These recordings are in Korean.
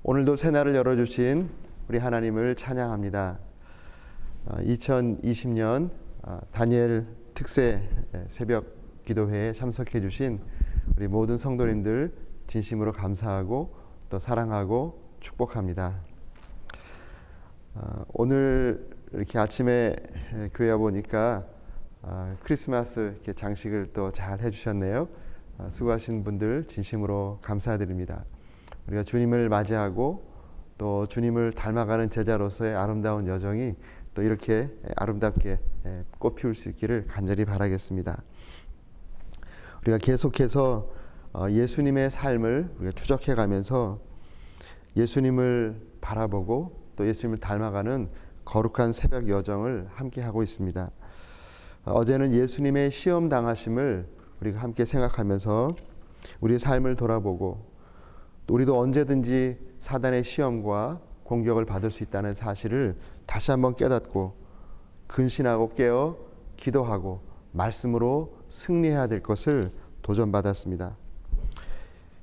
오늘도 새날을 열어주신 우리 하나님을 찬양합니다. 2020년 다니엘 특세 새벽 기도회에 참석해 주신 우리 모든 성도님들 진심으로 감사하고 또 사랑하고 축복합니다. 오늘 이렇게 아침에 교회 와 보니까 크리스마스 이렇게 장식을 또 잘 해주셨네요. 수고하신 분들 진심으로 감사드립니다. 우리가 주님을 맞이하고 또 주님을 닮아가는 제자로서의 아름다운 여정이 또 이렇게 아름답게 꽃피울 수 있기를 간절히 바라겠습니다. 우리가 계속해서 예수님의 삶을 우리가 추적해 가면서 예수님을 바라보고 또 예수님을 닮아가는 거룩한 새벽 여정을 함께 하고 있습니다. 어제는 예수님의 시험 당하심을 우리가 함께 생각하면서 우리의 삶을 돌아보고 또 우리도 언제든지 사단의 시험과 공격을 받을 수 있다는 사실을 다시 한번 깨닫고 근신하고 깨어 기도하고 말씀으로 승리해야 될 것을 도전받았습니다.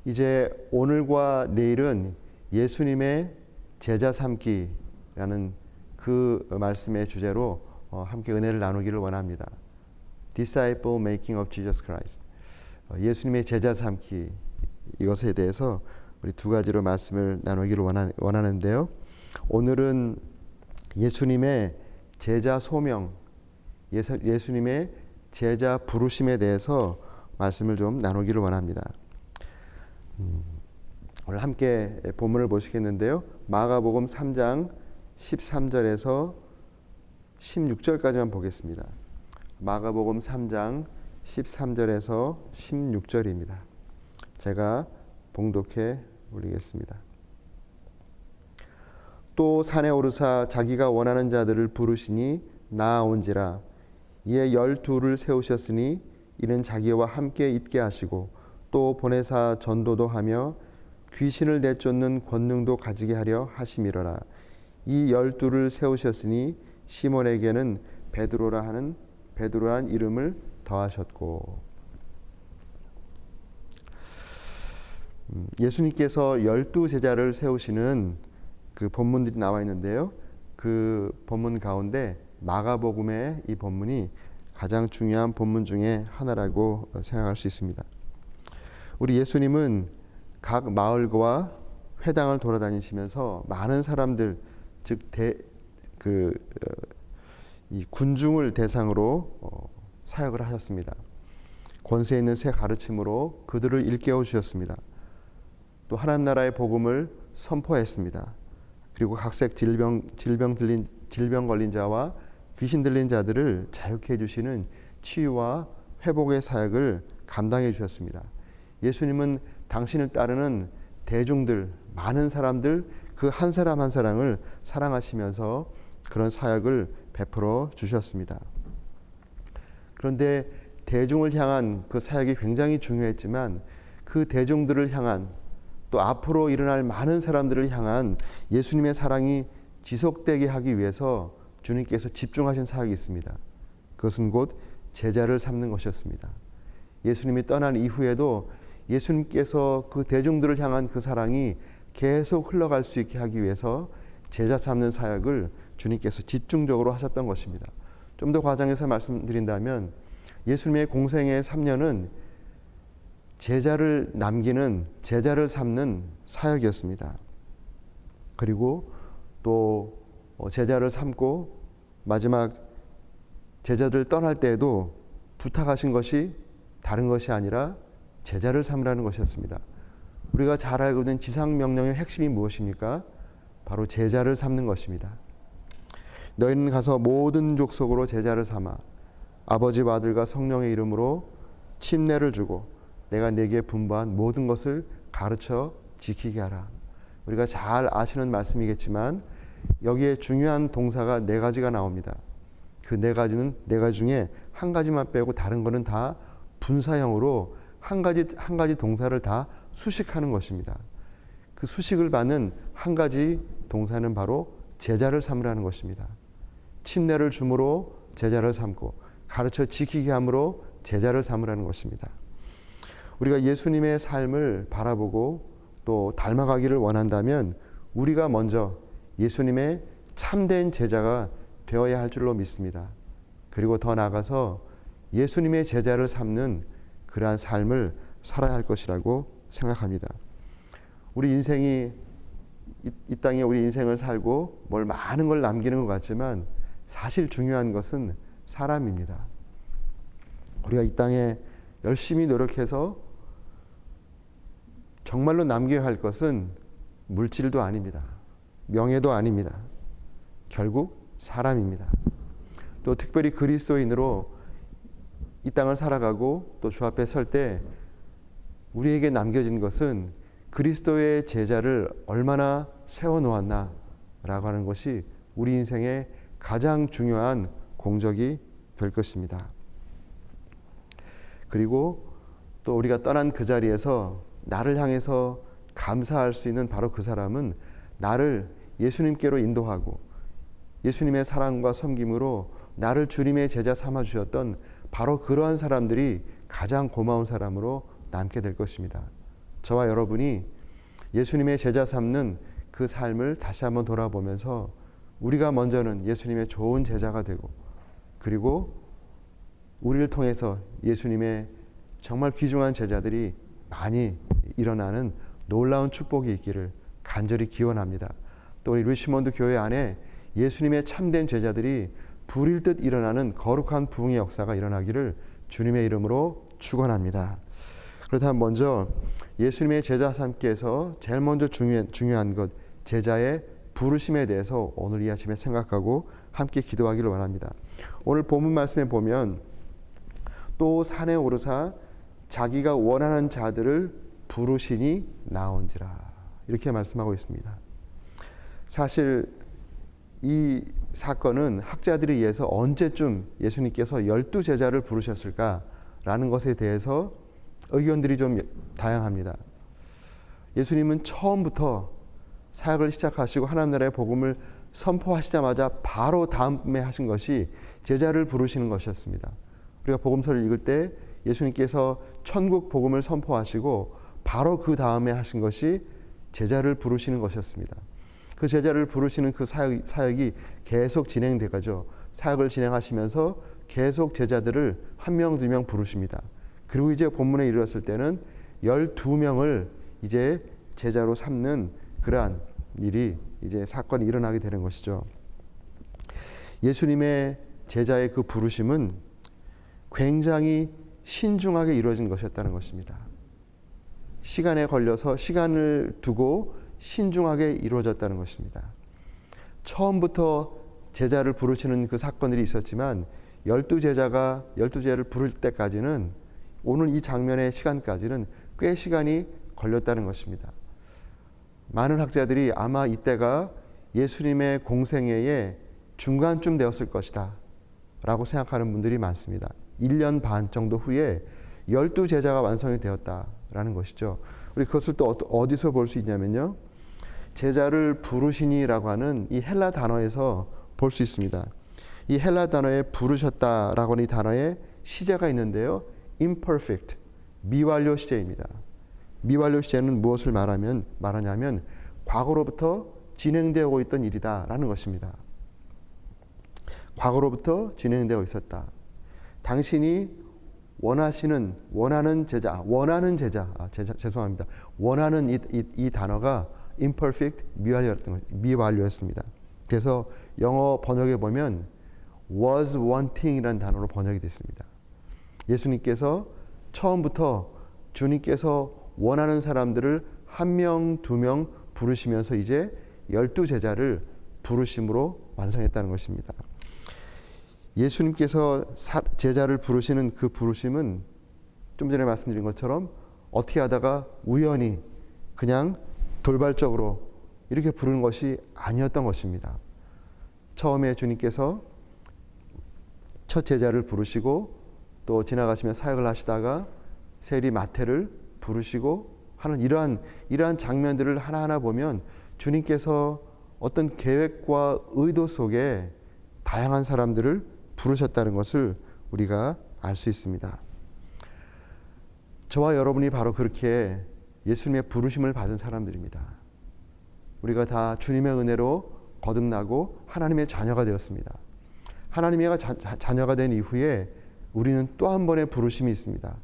이제 오늘과 내일은 예수님의 제자 삼기라는 그 말씀의 주제로 함께 은혜를 나누기를 원합니다. Disciple Making of Jesus Christ. 예수님의 제자 삼기, 이것에 대해서 우리 두 가지로 말씀을 나누기를 원하는데요. 오늘은 예수님의 제자 소명, 예수님의 제자 부르심에 대해서 말씀을 좀 나누기를 원합니다. 오늘 함께 본문을 보시겠는데요. 마가복음 3장 13절에서 16절까지만 보겠습니다. 마가복음 3장 13절에서 16절입니다. 제가 봉독해 올리겠습니다. 또 산에 오르사 자기가 원하는 자들을 부르시니 나아온지라. 이에 12를 세우셨으니 이는 자기와 함께 있게 하시고 또 보내사 전도도 하며 귀신을 내쫓는 권능도 가지게 하려 하심이로라. 이 12를 세우셨으니 시몬에게는 베드로란 이름을 더하셨고. 예수님께서 12제자를 세우시는 그 본문들이 나와 있는데요. 그 본문 가운데 마가복음의 이 본문이 가장 중요한 본문 중에 하나라고 생각할 수 있습니다. 우리 예수님은 각 마을과 회당을 돌아다니시면서 많은 사람들, 즉 이 군중을 대상으로 사역을 하셨습니다. 권세 있는 새 가르침으로 그들을 일깨워 주셨습니다. 또 하나님 나라의 복음을 선포했습니다. 그리고 각색 질병 걸린 자와 귀신 들린 자들을 자유케 해주시는 치유와 회복의 사역을 감당해 주셨습니다. 예수님은 당신을 따르는 대중들, 많은 사람들 그 한 사람 한 사람을 사랑하시면서 그런 사역을 베풀어 주셨습니다. 그런데 대중을 향한 그 사역이 굉장히 중요했지만 그 대중들을 향한 또 앞으로 일어날 많은 사람들을 향한 예수님의 사랑이 지속되게 하기 위해서 주님께서 집중하신 사역이 있습니다. 그것은 곧 제자를 삼는 것이었습니다. 예수님이 떠난 이후에도 예수님께서 그 대중들을 향한 그 사랑이 계속 흘러갈 수 있게 하기 위해서 제자 삼는 사역을 주님께서 집중적으로 하셨던 것입니다. 좀 더 과장해서 말씀드린다면 예수님의 공생의 3년은 제자를 남기는, 제자를 삼는 사역이었습니다. 그리고 또 제자를 삼고 마지막 제자들 떠날 때에도 부탁하신 것이 다른 것이 아니라 제자를 삼으라는 것이었습니다. 우리가 잘 알고 있는 지상명령의 핵심이 무엇입니까? 바로 제자를 삼는 것입니다. 너희는 가서 모든 족속으로 제자를 삼아 아버지와 아들과 성령의 이름으로 침례를 주고 내가 네게 분부한 모든 것을 가르쳐 지키게 하라. 우리가 잘 아시는 말씀이겠지만 여기에 중요한 동사가 4가지가 나옵니다. 그 4가지는 4가지 중에 한 가지만 빼고 다른 거는 다 분사형으로 한 가지 동사를 다 수식하는 것입니다. 그 수식을 받는 한 가지 동사는 바로 제자를 삼으라는 것입니다. 침례를 줌으로 제자를 삼고 가르쳐 지키게 함으로 제자를 삼으라는 것입니다. 우리가 예수님의 삶을 바라보고 또 닮아가기를 원한다면 우리가 먼저 예수님의 참된 제자가 되어야 할 줄로 믿습니다. 그리고 더 나아가서 예수님의 제자를 삼는 그러한 삶을 살아야 할 것이라고 생각합니다. 우리 인생이 이 땅에 우리 인생을 살고 뭘 많은 걸 남기는 것 같지만 사실 중요한 것은 사람입니다. 우리가 이 땅에 열심히 노력해서 정말로 남겨야 할 것은 물질도 아닙니다. 명예도 아닙니다. 결국 사람입니다. 또 특별히 그리스도인으로 이 땅을 살아가고 또 주 앞에 설 때 우리에게 남겨진 것은 그리스도의 제자를 얼마나 세워놓았나라고 하는 것이 우리 인생의 가장 중요한 공적이 될 것입니다. 그리고 또 우리가 떠난 그 자리에서 나를 향해서 감사할 수 있는 바로 그 사람은 나를 예수님께로 인도하고 예수님의 사랑과 섬김으로 나를 주님의 제자 삼아 주셨던 바로 그러한 사람들이 가장 고마운 사람으로 남게 될 것입니다. 저와 여러분이 예수님의 제자 삼는 그 삶을 다시 한번 돌아보면서 우리가 먼저는 예수님의 좋은 제자가 되고 그리고 우리를 통해서 예수님의 정말 귀중한 제자들이 많이 일어나는 놀라운 축복이 있기를 간절히 기원합니다. 또 우리 리치몬드 교회 안에 예수님의 참된 제자들이 불일 듯 일어나는 거룩한 부흥의 역사가 일어나기를 주님의 이름으로 축원합니다. 그렇다면 먼저 예수님의 제자 삼기에서 제일 먼저 중요한 것 제자의 부르심에 대해서 오늘 이 아침에 생각하고 함께 기도하기를 원합니다. 오늘 본문 말씀에 보면 또 산에 오르사 자기가 원하는 자들을 부르시니 나온지라 이렇게 말씀하고 있습니다. 사실 이 사건은 학자들에 의해서 언제쯤 예수님께서 12제자를 부르셨을까라는 것에 대해서 의견들이 좀 다양합니다. 예수님은 처음부터 사역을 시작하시고 하나님 나라의 복음을 선포하시자마자 바로 다음에 하신 것이 제자를 부르시는 것이었습니다. 우리가 복음서를 읽을 때 예수님께서 천국 복음을 선포하시고 바로 그 다음에 하신 것이 제자를 부르시는 것이었습니다. 그 제자를 부르시는 그 사역이 계속 진행되가죠. 사역을 진행하시면서 계속 제자들을 한 명, 두 명 부르십니다. 그리고 이제 본문에 이르렀을 때는 12명을 이제 제자로 삼는 그러한 일이 이제 사건이 일어나게 되는 것이죠. 예수님의 제자의 그 부르심은 굉장히 신중하게 이루어진 것이었다는 것입니다. 시간에 걸려서 시간을 두고 신중하게 이루어졌다는 것입니다. 처음부터 제자를 부르시는 그 사건들이 있었지만 12제자를 부를 때까지는 오늘 이 장면의 시간까지는 꽤 시간이 걸렸다는 것입니다. 많은 학자들이 아마 이때가 예수님의 공생애의 중간쯤 되었을 것이다 라고 생각하는 분들이 많습니다. 1년 반 정도 후에 12제자가 완성이 되었다라는 것이죠. 우리 그것을 또 어디서 볼 수 있냐면요. 제자를 부르시니라고 하는 이 헬라 단어에서 볼 수 있습니다. 이 헬라 단어에 부르셨다라고 하는 이 단어에 시제가 있는데요. imperfect, 미완료 시제입니다. 미완료 시제는 무엇을 말하냐면 과거로부터 진행되고 있던 일이다라는 것입니다. 과거로부터 진행되어 있었다. 당신이 원하는 제자, 죄송합니다. 원하는 이 단어가 imperfect, 미완료였습니다. 그래서 영어 번역에 보면 was wanting이라는 단어로 번역이 됐습니다. 예수님께서 처음부터 주님께서 원하는 사람들을 한 명, 두 명 부르시면서 이제 12제자를 부르심으로 완성했다는 것입니다. 예수님께서 제자를 부르시는 그 부르심은 좀 전에 말씀드린 것처럼 어떻게 하다가 우연히 그냥 돌발적으로 이렇게 부르는 것이 아니었던 것입니다. 처음에 주님께서 첫 제자를 부르시고 또 지나가시며 사역을 하시다가 세리 마태를 부르시고 하는 이러한 장면들을 하나하나 보면 주님께서 어떤 계획과 의도 속에 다양한 사람들을 부르셨다는 것을 우리가 알 수 있습니다. 저와 여러분이 바로 그렇게 예수님의 부르심을 받은 사람들입니다. 우리가 다 주님의 은혜로 거듭나고 하나님의 자녀가 되었습니다. 하나님의 자녀가 된 이후에 우리는 또 한 번의 부르심이 있습니다.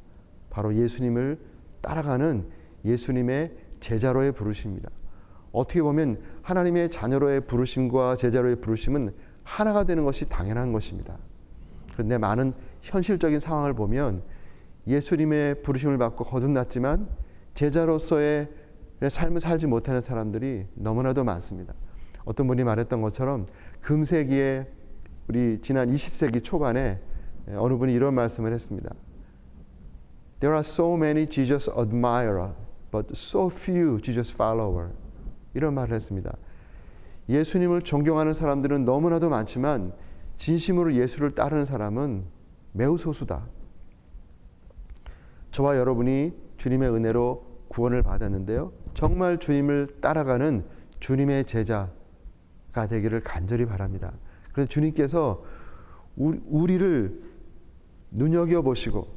바로 예수님을 따라가는 예수님의 제자로의 부르심입니다. 어떻게 보면 하나님의 자녀로의 부르심과 제자로의 부르심은 하나가 되는 것이 당연한 것입니다. 그런데 많은 현실적인 상황을 보면 예수님의 부르심을 받고 거듭났지만 제자로서의 삶을 살지 못하는 사람들이 너무나도 많습니다. 어떤 분이 말했던 것처럼 금세기에 우리 지난 20세기 초반에 어느 분이 이런 말씀을 했습니다. There are so many Jesus admirer, but so few Jesus follower. 이런 말을 했습니다. 예수님을 존경하는 사람들은 너무나도 많지만 진심으로 예수를 따르는 사람은 매우 소수다. 저와 여러분이 주님의 은혜로 구원을 받았는데요. 정말 주님을 따라가는 주님의 제자가 되기를 간절히 바랍니다. 그래서 주님께서 우리를 눈여겨보시고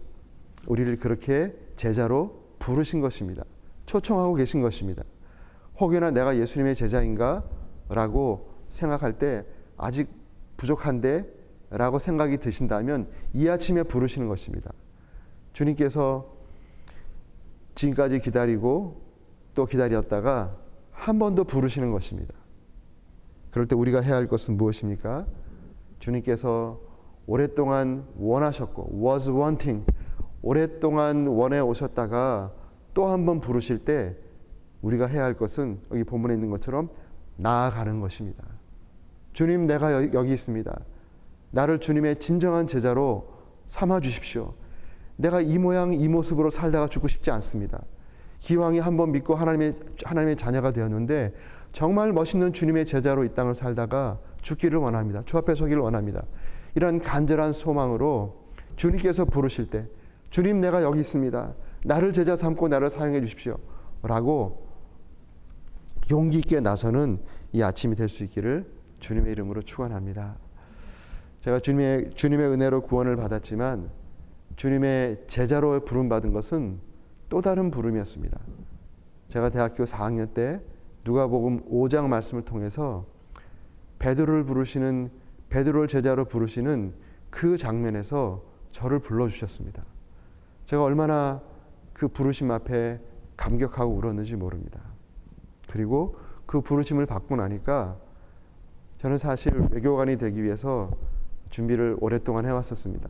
우리를 그렇게 제자로 부르신 것입니다. 초청하고 계신 것입니다. 혹여나 내가 예수님의 제자인가? 라고 생각할 때 아직 부족한데? 라고 생각이 드신다면 이 아침에 부르시는 것입니다. 주님께서 지금까지 기다리고 또 기다렸다가 한 번 더 부르시는 것입니다. 그럴 때 우리가 해야 할 것은 무엇입니까? 주님께서 오랫동안 원하셨고 was wanting, 오랫동안 원해 오셨다가 또 한 번 부르실 때 우리가 해야 할 것은 여기 본문에 있는 것처럼 나아가는 것입니다. 주님, 내가 여기 있습니다. 나를 주님의 진정한 제자로 삼아 주십시오. 내가 이 모양 이 모습으로 살다가 죽고 싶지 않습니다. 기왕이 한번 믿고 하나님의 자녀가 되었는데 정말 멋있는 주님의 제자로 이 땅을 살다가 죽기를 원합니다. 주 앞에 서기를 원합니다. 이런 간절한 소망으로 주님께서 부르실 때 주님, 내가 여기 있습니다. 나를 제자 삼고 나를 사용해 주십시오. 라고 용기 있게 나서는 이 아침이 될 수 있기를 주님의 이름으로 축원합니다. 제가 주님의 은혜로 구원을 받았지만 주님의 제자로 부름받은 것은 또 다른 부름이었습니다. 제가 대학교 4학년 때 누가복음 5장 말씀을 통해서 베드로를 제자로 부르시는 그 장면에서 저를 불러주셨습니다. 제가 얼마나 그 부르심 앞에 감격하고 울었는지 모릅니다. 그리고 그 부르심을 받고 나니까 저는 사실 외교관이 되기 위해서 준비를 오랫동안 해왔었습니다.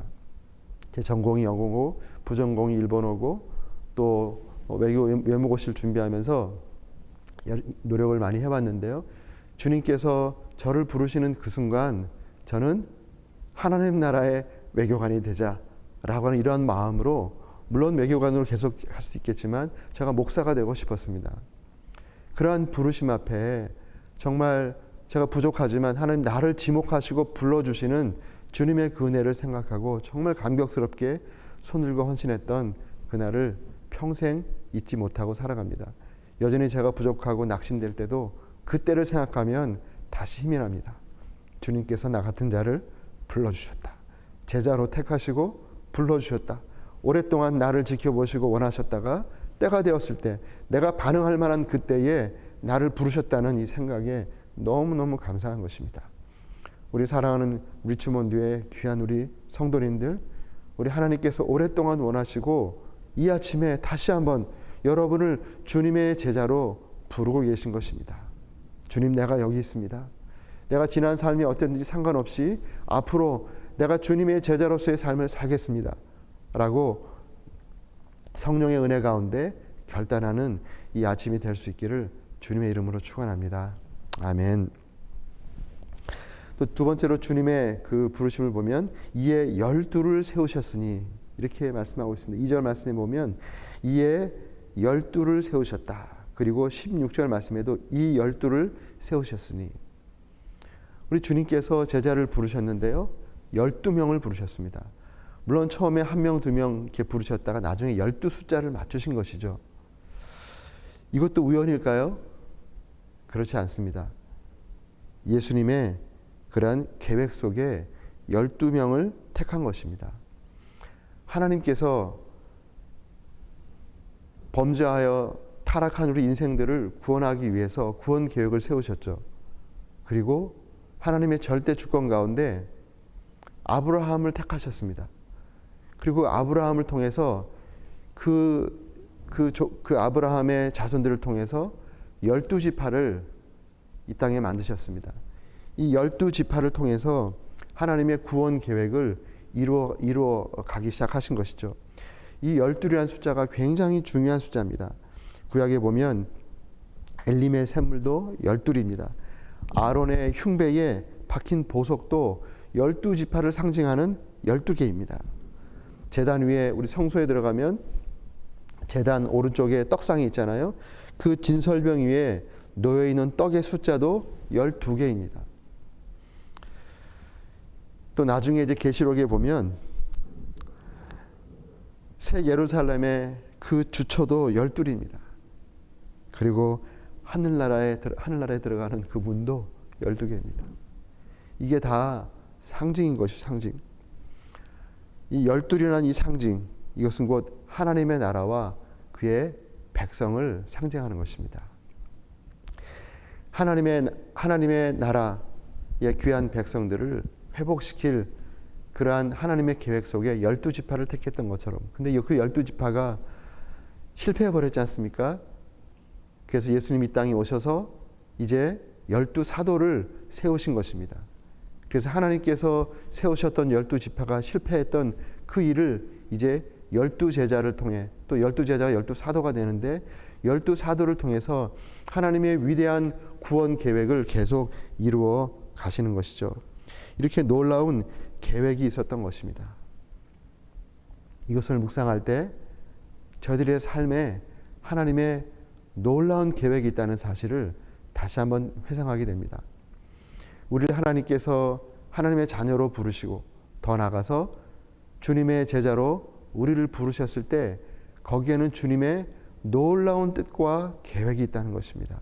제 전공이 영어고 부전공이 일본어고 또 외무고시를 준비하면서 노력을 많이 해왔는데요. 주님께서 저를 부르시는 그 순간 저는 하나님 나라의 외교관이 되자라고 하는 이러한 마음으로, 물론 외교관으로 계속 할 수 있겠지만 제가 목사가 되고 싶었습니다. 그러한 부르심 앞에 정말 제가 부족하지만 하나님 나를 지목하시고 불러주시는 주님의 그 은혜를 생각하고 정말 감격스럽게 손들고 헌신했던 그날을 평생 잊지 못하고 살아갑니다. 여전히 제가 부족하고 낙심될 때도 그때를 생각하면 다시 힘이 납니다. 주님께서 나 같은 자를 불러주셨다. 제자로 택하시고 불러주셨다. 오랫동안 나를 지켜보시고 원하셨다가 때가 되었을 때 내가 반응할 만한 그때에 나를 부르셨다는 이 생각에 너무너무 감사한 것입니다. 우리 사랑하는 리치몬드의 귀한 우리 성도님들, 우리 하나님께서 오랫동안 원하시고 이 아침에 다시 한번 여러분을 주님의 제자로 부르고 계신 것입니다. 주님, 내가 여기 있습니다. 내가 지난 삶이 어땠는지 상관없이 앞으로 내가 주님의 제자로서의 삶을 살겠습니다. 라고 성령의 은혜 가운데 결단하는 이 아침이 될 수 있기를 주님의 이름으로 축원합니다. 아멘. 또 두 번째로 주님의 그 부르심을 보면 이에 12를 세우셨으니 이렇게 말씀하고 있습니다. 2절 말씀에 보면 이에 12를 세우셨다. 그리고 16절 말씀에도 이 12를 세우셨으니, 우리 주님께서 제자를 부르셨는데요. 12명을 부르셨습니다. 물론 처음에 1명, 2명 이렇게 부르셨다가 나중에 12 숫자를 맞추신 것이죠. 이것도 우연일까요? 그렇지 않습니다. 예수님의 그러한 계획 속에 12명을 택한 것입니다. 하나님께서 범죄하여 타락한 우리 인생들을 구원하기 위해서 구원 계획을 세우셨죠. 그리고 하나님의 절대 주권 가운데 아브라함을 택하셨습니다. 그리고 아브라함을 통해서 그 아브라함의 자손들을 통해서 12지파를 이 땅에 만드셨습니다. 이 12지파를 통해서 하나님의 구원 계획을 이루어 가기 시작하신 것이죠. 이 12라는 숫자가 굉장히 중요한 숫자입니다. 구약에 보면 엘림의 샘물도 12입니다. 아론의 흉배에 박힌 보석도 12지파를 상징하는 12개입니다. 제단 위에 우리 성소에 들어가면 제단 오른쪽에 떡상이 있잖아요. 그 진설병 위에 놓여있는 떡의 숫자도 12개입니다. 또 나중에 이제 계시록에 보면 새 예루살렘의 그 주처도 12입니다. 그리고 하늘나라에 들어가는 그 문도 12개입니다. 이게 다 상징인 것이 상징. 이 12라는 이 상징, 이것은 곧 하나님의 나라와 그의 백성을 상징하는 것입니다. 하나님의 나라의 귀한 백성들을 회복시킬 그러한 하나님의 계획 속에 12지파를 택했던 것처럼, 근데 그 12지파가 실패해버렸지 않습니까? 그래서 예수님이 이 땅에 오셔서 이제 12사도를 세우신 것입니다. 그래서 하나님께서 세우셨던 12지파가 실패했던 그 일을 이제 12제자를 통해, 또 12제자가 12사도가 되는데 12사도를 통해서 하나님의 위대한 구원 계획을 계속 이루어 가시는 것이죠. 이렇게 놀라운 계획이 있었던 것입니다. 이것을 묵상할 때 저희들의 삶에 하나님의 놀라운 계획이 있다는 사실을 다시 한번 회상하게 됩니다. 우리를 하나님께서 하나님의 자녀로 부르시고 더 나아가서 주님의 제자로 우리를 부르셨을 때 거기에는 주님의 놀라운 뜻과 계획이 있다는 것입니다.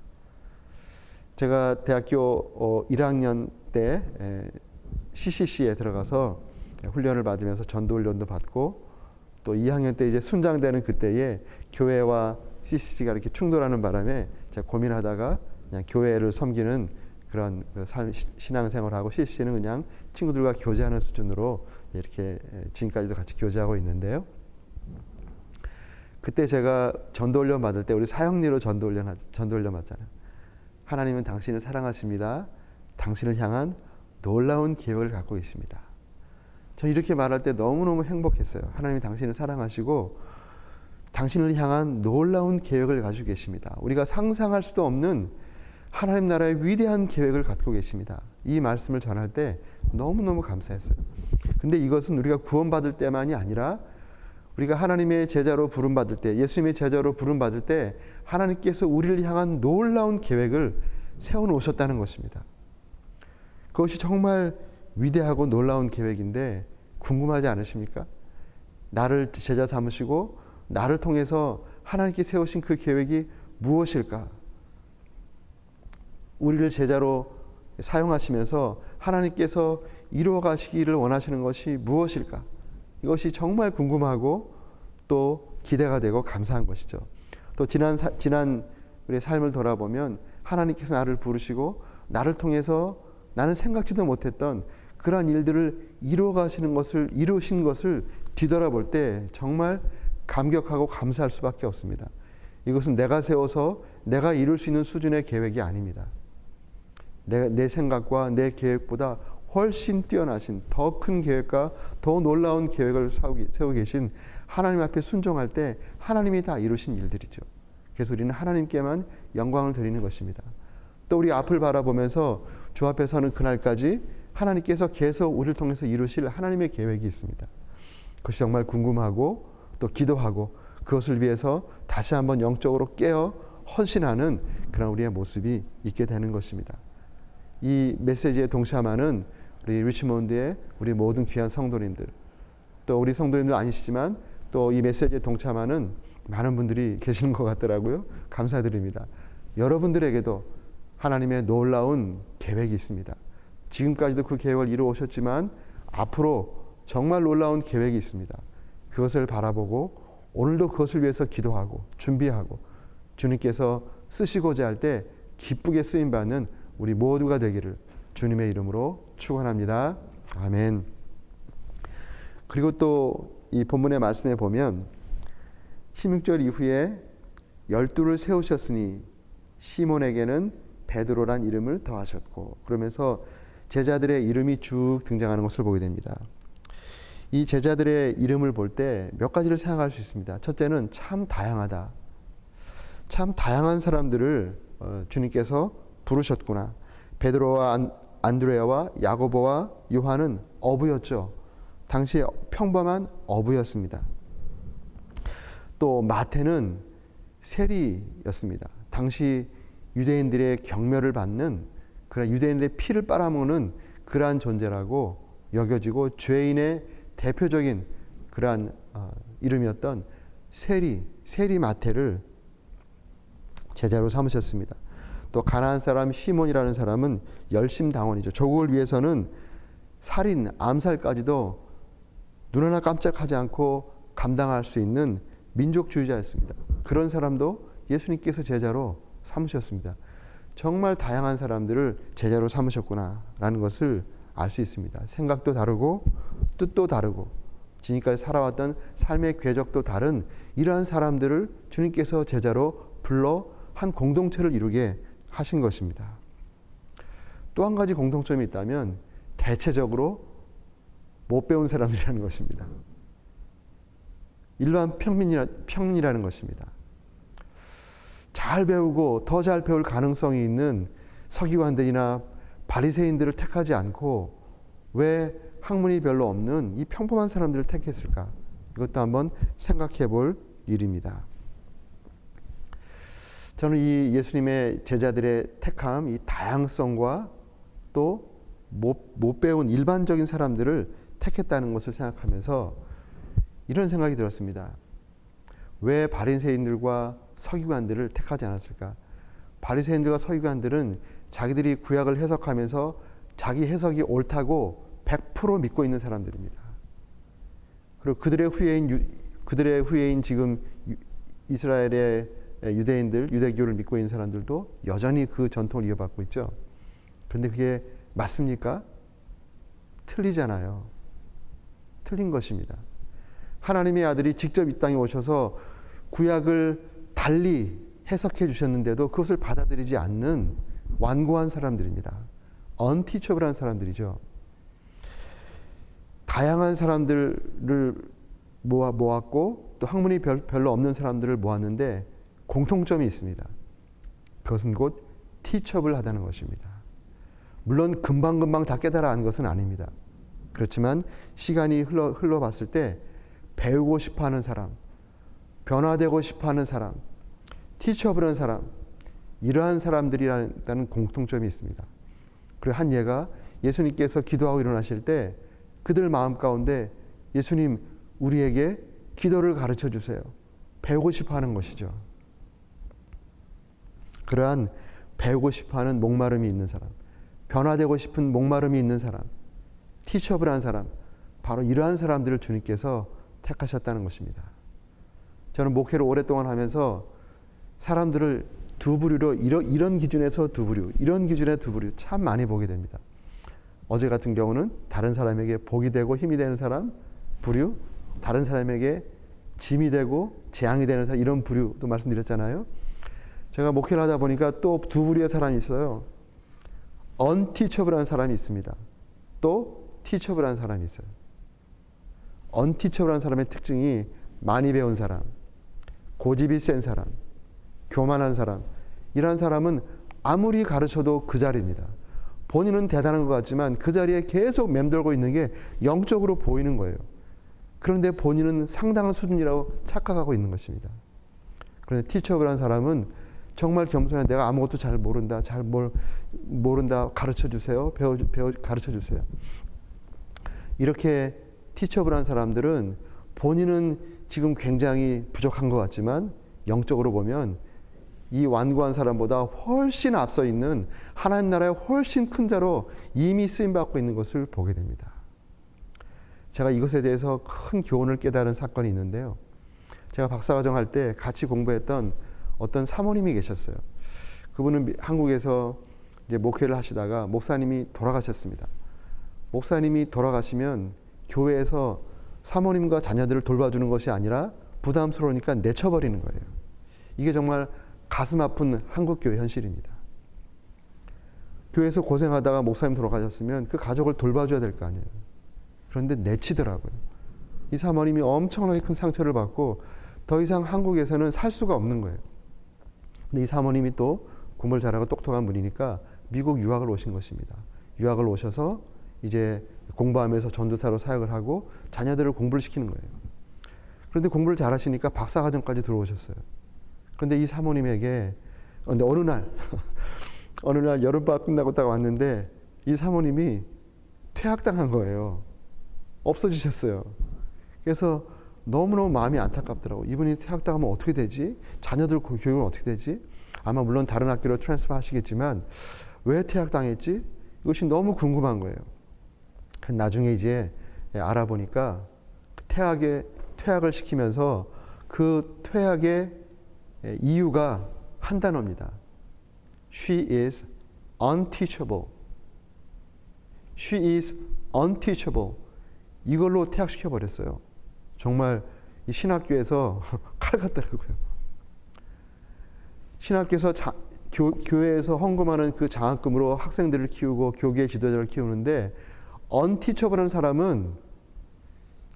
제가 대학교 1학년 때 CCC에 들어가서 훈련을 받으면서 전도훈련도 받고, 또 2학년 때 이제 순장되는 그때에 교회와 CCC가 이렇게 충돌하는 바람에 제가 고민하다가 그냥 교회를 섬기는 그런 신앙생활을 하고, CCC는 그냥 친구들과 교제하는 수준으로 이렇게 지금까지도 같이 교제하고 있는데요. 그때 제가 전도훈련 받을 때, 우리 사형리로 전도훈련 받잖아요. 하나님은 당신을 사랑하십니다. 당신을 향한 놀라운 계획을 갖고 계십니다. 저 이렇게 말할 때 너무너무 행복했어요. 하나님이 당신을 사랑하시고 당신을 향한 놀라운 계획을 가지고 계십니다. 우리가 상상할 수도 없는 하나님 나라의 위대한 계획을 갖고 계십니다. 이 말씀을 전할 때 너무너무 감사했어요. 근데 이것은 우리가 구원받을 때만이 아니라 우리가 하나님의 제자로 부름받을 때, 예수님의 제자로 부름받을 때 하나님께서 우리를 향한 놀라운 계획을 세워놓으셨다는 것입니다. 그것이 정말 위대하고 놀라운 계획인데 궁금하지 않으십니까? 나를 제자 삼으시고 나를 통해서 하나님께 세우신 그 계획이 무엇일까? 우리를 제자로 사용하시면서 하나님께서 이루어 가시기를 원하시는 것이 무엇일까? 이것이 정말 궁금하고 또 기대가 되고 감사한 것이죠. 또 지난 우리의 삶을 돌아보면 하나님께서 나를 부르시고 나를 통해서 나는 생각지도 못했던 그러한 일들을 이루신 것을 뒤돌아볼 때 정말 감격하고 감사할 수밖에 없습니다. 이것은 내가 세워서 내가 이룰 수 있는 수준의 계획이 아닙니다. 내 생각과 내 계획보다 훨씬 뛰어나신 더 큰 계획과 더 놀라운 계획을 세우고 계신 하나님 앞에 순종할 때 하나님이 다 이루신 일들이죠. 그래서 우리는 하나님께만 영광을 드리는 것입니다. 또 우리 앞을 바라보면서 주 앞에 서는 그날까지 하나님께서 계속 우리를 통해서 이루실 하나님의 계획이 있습니다. 그것이 정말 궁금하고 또 기도하고 그것을 위해서 다시 한번 영적으로 깨어 헌신하는 그런 우리의 모습이 있게 되는 것입니다. 이 메시지에 동참하는 우리 리치몬드의 우리 모든 귀한 성도님들, 또 우리 성도님들 아니시지만 또 이 메시지에 동참하는 많은 분들이 계시는 것 같더라고요. 감사드립니다. 여러분들에게도 하나님의 놀라운 계획이 있습니다. 지금까지도 그 계획을 이루어 오셨지만 앞으로 정말 놀라운 계획이 있습니다. 그것을 바라보고 오늘도 그것을 위해서 기도하고 준비하고 주님께서 쓰시고자 할 때 기쁘게 쓰임받는 우리 모두가 되기를 주님의 이름으로 축원합니다. 아멘. 그리고 또 이 본문의 말씀에 보면 16절 이후에 12를 세우셨으니 시몬에게는 베드로란 이름을 더하셨고, 그러면서 제자들의 이름이 쭉 등장하는 것을 보게 됩니다. 이 제자들의 이름을 볼 때 몇 가지를 생각할 수 있습니다. 첫째는 참 다양하다. 참 다양한 사람들을 주님께서 부르셨구나. 베드로와 안드레아와 야고보와 요한은 어부였죠. 당시에 평범한 어부였습니다. 또 마태는 세리였습니다. 당시 유대인들의 경멸을 받는, 그런 유대인들의 피를 빨아먹는 그러한 존재라고 여겨지고 죄인의 대표적인 그러한 이름이었던 세리 마태를 제자로 삼으셨습니다. 또 가나안 사람 시몬이라는 사람은 열심당원이죠. 조국을 위해서는 살인, 암살까지도 눈 하나 깜짝하지 않고 감당할 수 있는 민족주의자였습니다. 그런 사람도 예수님께서 제자로 삼으셨습니다. 정말 다양한 사람들을 제자로 삼으셨구나라는 것을 알 수 있습니다. 생각도 다르고 뜻도 다르고 지금까지 살아왔던 삶의 궤적도 다른 이러한 사람들을 주님께서 제자로 불러 한 공동체를 이루게 하신 것입니다. 또 한 가지 공통점이 있다면 대체적으로 못 배운 사람들이라는 것입니다. 일반 평민이라는 것입니다. 잘 배우고 더 잘 배울 가능성이 있는 서기관들이나 바리새인들을 택하지 않고 왜 학문이 별로 없는 이 평범한 사람들을 택했을까? 이것도 한번 생각해 볼 일입니다. 저는 이 예수님의 제자들의 택함, 이 다양성과 또 못 배운 일반적인 사람들을 택했다는 것을 생각하면서 이런 생각이 들었습니다. 왜 바리새인들과 서기관들을 택하지 않았을까? 바리새인들과 서기관들은 자기들이 구약을 해석하면서 자기 해석이 옳다고 100% 믿고 있는 사람들입니다. 그리고 그들의 후예인 지금 이스라엘의 유대인들, 유대교를 믿고 있는 사람들도 여전히 그 전통을 이어받고 있죠. 그런데 그게 맞습니까? 틀리잖아요. 틀린 것입니다. 하나님의 아들이 직접 이 땅에 오셔서 구약을 달리 해석해 주셨는데도 그것을 받아들이지 않는 완고한 사람들입니다. 언티처블한 사람들이죠. 다양한 사람들을 모았고 또 학문이 별로 없는 사람들을 모았는데 공통점이 있습니다. 그것은 곧 티처블하다는 것입니다. 물론 금방금방 다 깨달아 안 것은 아닙니다. 그렇지만 시간이 흘러봤을 때 배우고 싶어하는 사람, 변화되고 싶어하는 사람, 티처블한 사람, 이러한 사람들이라는 공통점이 있습니다. 그리고 한 예가 예수님께서 기도하고 일어나실 때 그들 마음 가운데 예수님 우리에게 기도를 가르쳐 주세요. 배우고 싶어하는 것이죠. 그러한 배우고 싶어하는 목마름이 있는 사람, 변화되고 싶은 목마름이 있는 사람, 티처블한 사람, 바로 이러한 사람들을 주님께서 택하셨다는 것입니다. 저는 목회를 오랫동안 하면서 사람들을 두 부류로 이런 기준에서 두 부류, 이런 기준의 두 부류 참 많이 보게 됩니다. 어제 같은 경우는 다른 사람에게 복이 되고 힘이 되는 사람 부류, 다른 사람에게 짐이 되고 재앙이 되는 사람, 이런 부류도 말씀드렸잖아요. 제가 목회를 하다 보니까 또 두 부류의 사람이 있어요. 언티처블한 사람이 있습니다. 또 티처블한 사람이 있어요. 언티처블한 사람의 특징이 많이 배운 사람, 고집이 센 사람, 교만한 사람, 이러한 사람은 아무리 가르쳐도 그 자리입니다. 본인은 대단한 것 같지만 그 자리에 계속 맴돌고 있는 게 영적으로 보이는 거예요. 그런데 본인은 상당한 수준이라고 착각하고 있는 것입니다. 그런데 티처블한 사람은 정말 겸손한, 내가 아무것도 잘 모른다, 모른다, 가르쳐 주세요, 가르쳐 주세요. 이렇게 티처블한 사람들은 본인은 지금 굉장히 부족한 것 같지만 영적으로 보면 이 완고한 사람보다 훨씬 앞서 있는 하나님 나라의 훨씬 큰 자로 이미 쓰임받고 있는 것을 보게 됩니다. 제가 이것에 대해서 큰 교훈을 깨달은 사건이 있는데요. 제가 박사과정 할 때 같이 공부했던 어떤 사모님이 계셨어요. 그분은 한국에서 이제 목회를 하시다가 목사님이 돌아가셨습니다. 목사님이 돌아가시면 교회에서 사모님과 자녀들을 돌봐주는 것이 아니라 부담스러우니까 내쳐버리는 거예요. 이게 정말 가슴 아픈 한국교회 현실입니다. 교회에서 고생하다가 목사님 돌아가셨으면 그 가족을 돌봐줘야 될 거 아니에요. 그런데 내치더라고요. 이 사모님이 엄청나게 큰 상처를 받고 더 이상 한국에서는 살 수가 없는 거예요. 근데 이 사모님이 또 공부를 잘하고 똑똑한 분이니까 미국 유학을 오신 것입니다. 유학을 오셔서 이제 공부하면서 전도사로 사역을 하고 자녀들을 공부를 시키는 거예요. 그런데 공부를 잘하시니까 박사과정까지 들어오셨어요. 그런데 이 사모님에게 근데 어느 날 여름방학 끝나고 딱 왔는데 이 사모님이 퇴학당한 거예요. 없어지셨어요. 그래서 너무너무 마음이 안타깝더라고요. 이분이 퇴학당하면 어떻게 되지? 자녀들 교육은 어떻게 되지? 아마 물론 다른 학교로 트랜스퍼 하시겠지만 왜 퇴학당했지? 이것이 너무 궁금한 거예요. 나중에 이제 알아보니까 퇴학을 시키면서 그 퇴학의 이유가 한 단어입니다. She is unteachable. She is unteachable. 이걸로 퇴학시켜 버렸어요. 정말 이 신학교에서 칼 같더라고요. 신학교에서 교회에서 헌금하는 그 장학금으로 학생들을 키우고 교계 지도자를 키우는데 unteachable한 사람은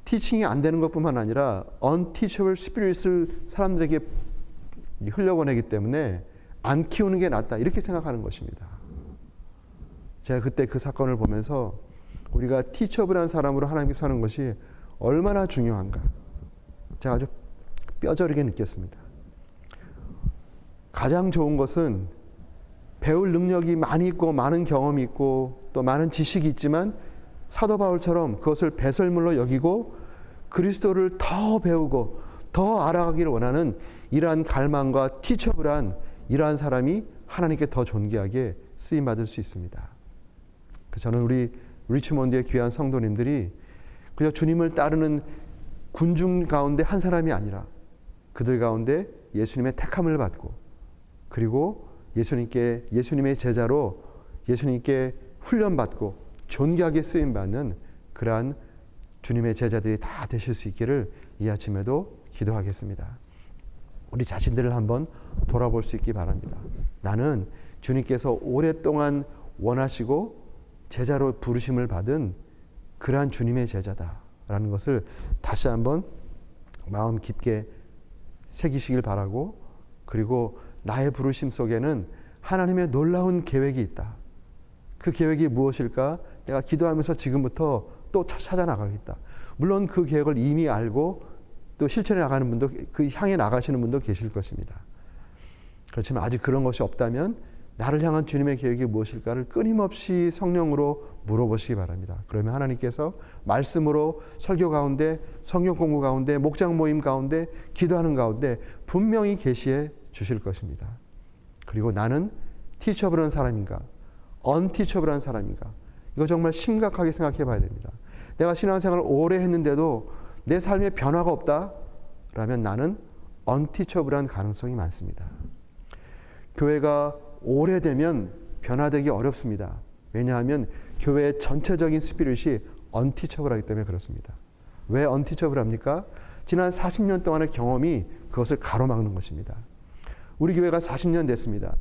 티칭이 안 되는 것뿐만 아니라 unteachable spirit을 사람들에게 흘려보내기 때문에 안 키우는 게 낫다 이렇게 생각하는 것입니다. 제가 그때 그 사건을 보면서 우리가 teachable한 사람으로 하나님께서 하는 것이 얼마나 중요한가 제가 아주 뼈저리게 느꼈습니다. 가장 좋은 것은 배울 능력이 많이 있고 많은 경험이 있고 또 많은 지식이 있지만 사도 바울처럼 그것을 배설물로 여기고 그리스도를 더 배우고 더 알아가기를 원하는 이러한 갈망과 티처블한 이러한 사람이 하나님께 더 존귀하게 쓰임받을 수 있습니다. 그래서 저는 우리 리치몬드의 귀한 성도님들이 그저 주님을 따르는 군중 가운데 한 사람이 아니라 그들 가운데 예수님의 택함을 받고 그리고 예수님의 제자로 예수님께 훈련받고 존귀하게 쓰임받는 그러한 주님의 제자들이 다 되실 수 있기를 이 아침에도 기도하겠습니다. 우리 자신들을 한번 돌아볼 수 있기 바랍니다. 나는 주님께서 오랫동안 원하시고 제자로 부르심을 받은 그러한 주님의 제자다라는 것을 다시 한번 마음 깊게 새기시길 바라고 그리고 나의 부르심 속에는 하나님의 놀라운 계획이 있다. 그 계획이 무엇일까? 내가 기도하면서 지금부터 또 찾아 나가겠다. 물론 그 계획을 이미 알고 또 실천해 나가는 분도 그 향해 나가시는 분도 계실 것입니다. 그렇지만 아직 그런 것이 없다면 나를 향한 주님의 계획이 무엇일까를 끊임없이 성령으로 물어보시기 바랍니다. 그러면 하나님께서 말씀으로 설교 가운데 성경 공부 가운데 목장 모임 가운데 기도하는 가운데 분명히 계시해 주실 것입니다. 그리고 나는 티처블한 사람인가 언티처블한 사람인가 이거 정말 심각하게 생각해 봐야 됩니다. 내가 신앙생활을 오래 했는데도 내 삶에 변화가 없다라면 나는 언티처블한 가능성이 많습니다. 교회가 오래되면 변화되기 어렵습니다. 왜냐하면 교회의 전체적인 스피릿이 언티처블하기 때문에 그렇습니다. 왜 언티처블합니까? 지난 40년 동안의 경험이 그것을 가로막는 것입니다. 우리 교회가 40년 됐습니다.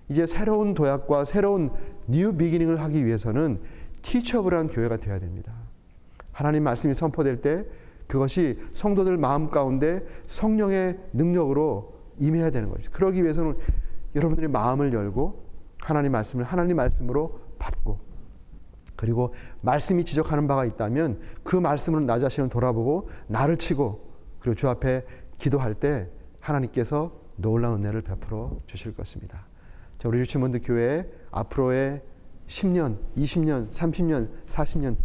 이제 새로운 도약과 새로운 뉴 비기닝을 하기 위해서는 티처블한 교회가 되어야 됩니다. 하나님 말씀이 선포될 때 그것이 성도들 마음 가운데 성령의 능력으로 임해야 되는 것이죠. 그러기 위해서는 여러분들이 마음을 열고 하나님 말씀을 하나님 말씀으로 받고 그리고 말씀이 지적하는 바가 있다면 그 말씀으로 나 자신을 돌아보고 나를 치고 그리고 주 앞에 기도할 때 하나님께서 놀라운 은혜를 베풀어 주실 것입니다. 자, 우리 리치몬드 교회 앞으로의 10년, 20년, 30년, 40년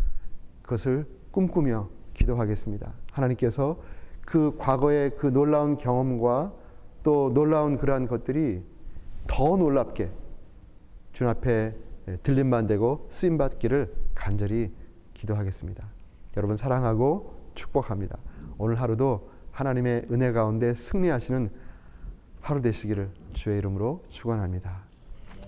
그것을 꿈꾸며 기도하겠습니다. 하나님께서 그 과거의 그 놀라운 경험과 또 놀라운 그러한 것들이 더 놀랍게 주님 앞에 들림만 되고 쓰임받기를 간절히 기도하겠습니다. 여러분 사랑하고 축복합니다. 오늘 하루도 하나님의 은혜 가운데 승리하시는 하루 되시기를 주의 이름으로 축원합니다.